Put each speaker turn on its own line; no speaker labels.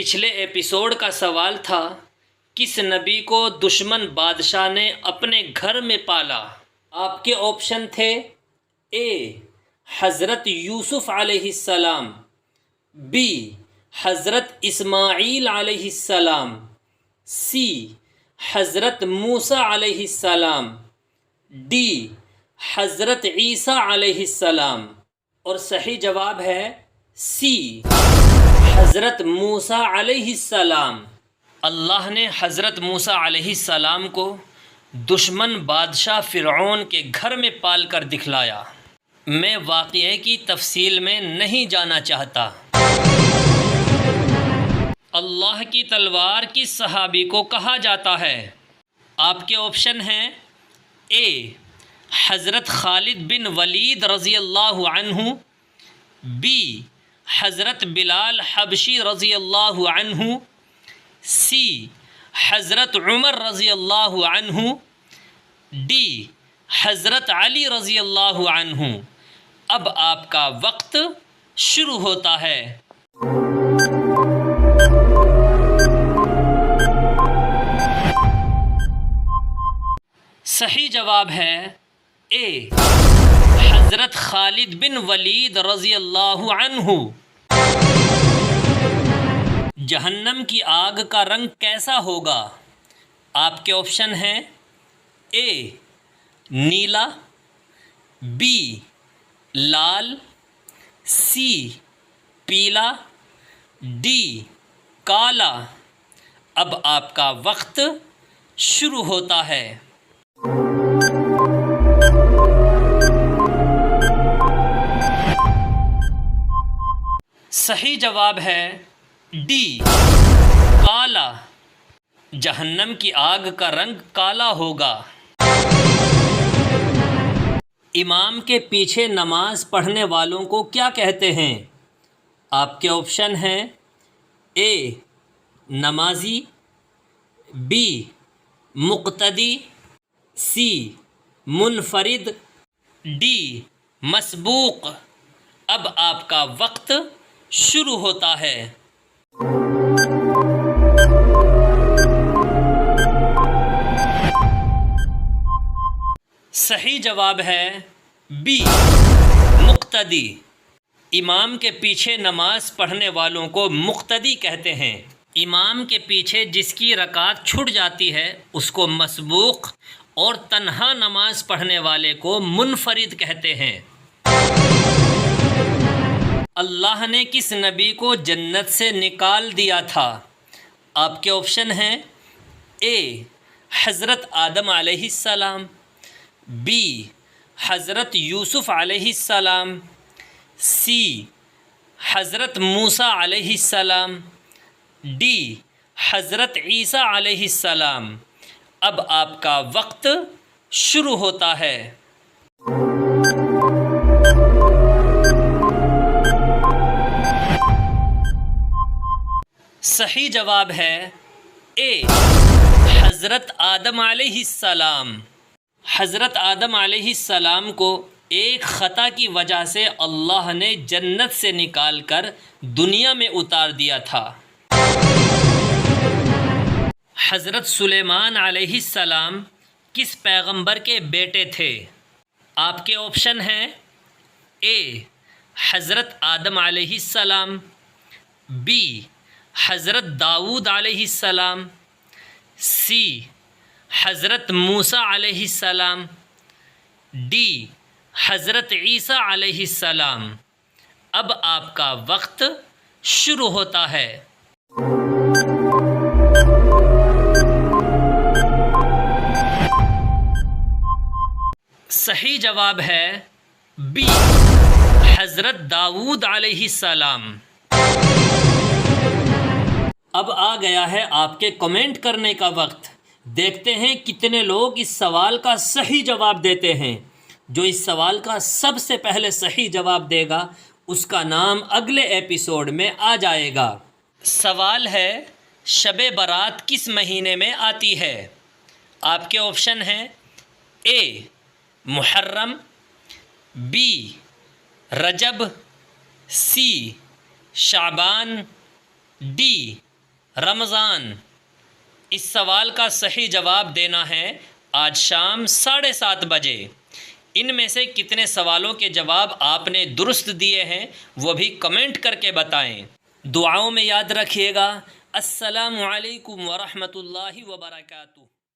پچھلے ایپیسوڈ کا سوال تھا، کس نبی کو دشمن بادشاہ نے اپنے گھر میں پالا؟ آپ کے آپشن تھے اے حضرت یوسف علیہ السلام، بی حضرت اسماعیل علیہ السلام، سی حضرت موسیٰ علیہ السلام، ڈی حضرت عیسیٰ علیہ السلام۔ اور صحیح جواب ہے سی حضرت موسیٰ علیہ السلام۔ اللہ نے حضرت موسیٰ علیہ السلام کو دشمن بادشاہ فرعون کے گھر میں پال کر دکھلایا۔ میں واقعے کی تفصیل میں نہیں جانا چاہتا۔ اللہ کی تلوار کس صحابی کو کہا جاتا ہے؟ آپ کے آپشن ہیں اے حضرت خالد بن ولید رضی اللہ عنہ، بی حضرت بلال حبشی رضی اللہ عنہ، سی حضرت عمر رضی اللہ عنہ، ڈی حضرت علی رضی اللہ عنہ۔ اب آپ کا وقت شروع ہوتا ہے۔ صحیح جواب ہے اے حضرت خالد بن ولید رضی اللہ عنہ۔ جہنم کی آگ کا رنگ کیسا ہوگا؟ آپ کے آپشن ہیں اے نیلا، بی لال، سی پیلا، ڈی کالا۔ اب آپ کا وقت شروع ہوتا ہے۔ صحیح جواب ہے ڈی کالا۔ جہنم کی آگ کا رنگ کالا ہوگا۔ امام کے پیچھے نماز پڑھنے والوں کو کیا کہتے ہیں؟ آپ کے آپشن ہیں اے نمازی، بی مقتدی، سی منفرد، ڈی مسبوق۔ اب آپ کا وقت شروع ہوتا ہے۔ صحیح جواب ہے بی مقتدی۔ امام کے پیچھے نماز پڑھنے والوں کو مقتدی کہتے ہیں۔ امام کے پیچھے جس کی رکعت چھوٹ جاتی ہے اس کو مسبوق، اور تنہا نماز پڑھنے والے کو منفرد کہتے ہیں۔ اللہ نے کس نبی کو جنت سے نکال دیا تھا؟ آپ کے آپشن ہیں اے حضرت آدم علیہ السلام، بی حضرت یوسف علیہ السلام، سی حضرت موسیٰ علیہ السلام، ڈی حضرت عیسیٰ علیہ السلام۔ اب آپ کا وقت شروع ہوتا ہے۔ صحیح جواب ہے اے حضرت آدم علیہ السلام۔ حضرت آدم علیہ السلام کو ایک خطا کی وجہ سے اللہ نے جنت سے نکال کر دنیا میں اتار دیا تھا۔ حضرت سلیمان علیہ السلام کس پیغمبر کے بیٹے تھے؟ آپ کے آپشن ہیں اے حضرت آدم علیہ السلام، بی حضرت داؤد علیہ السلام، سی حضرت موسیٰ علیہ السلام، ڈی حضرت عیسیٰ علیہ السلام۔ اب آپ کا وقت شروع ہوتا ہے۔ صحیح جواب ہے بی حضرت داؤد علیہ السلام۔ اب آ گیا ہے آپ کے کمنٹ کرنے کا وقت۔ دیکھتے ہیں کتنے لوگ اس سوال کا صحیح جواب دیتے ہیں۔ جو اس سوال کا سب سے پہلے صحیح جواب دے گا اس کا نام اگلے ایپیسوڈ میں آ جائے گا۔ سوال ہے شب برات کس مہینے میں آتی ہے؟ آپ کے آپشن ہیں اے محرم، be Recep, C Shaban, D رمضان؟ اس سوال کا صحیح جواب دینا ہے آج شام 7:30 بجے۔ ان میں سے کتنے سوالوں کے جواب آپ نے درست دیے ہیں وہ بھی کمنٹ کر کے بتائیں۔ دعاؤں میں یاد رکھیے گا۔ السلام علیکم ورحمۃ اللہ وبرکاتہ۔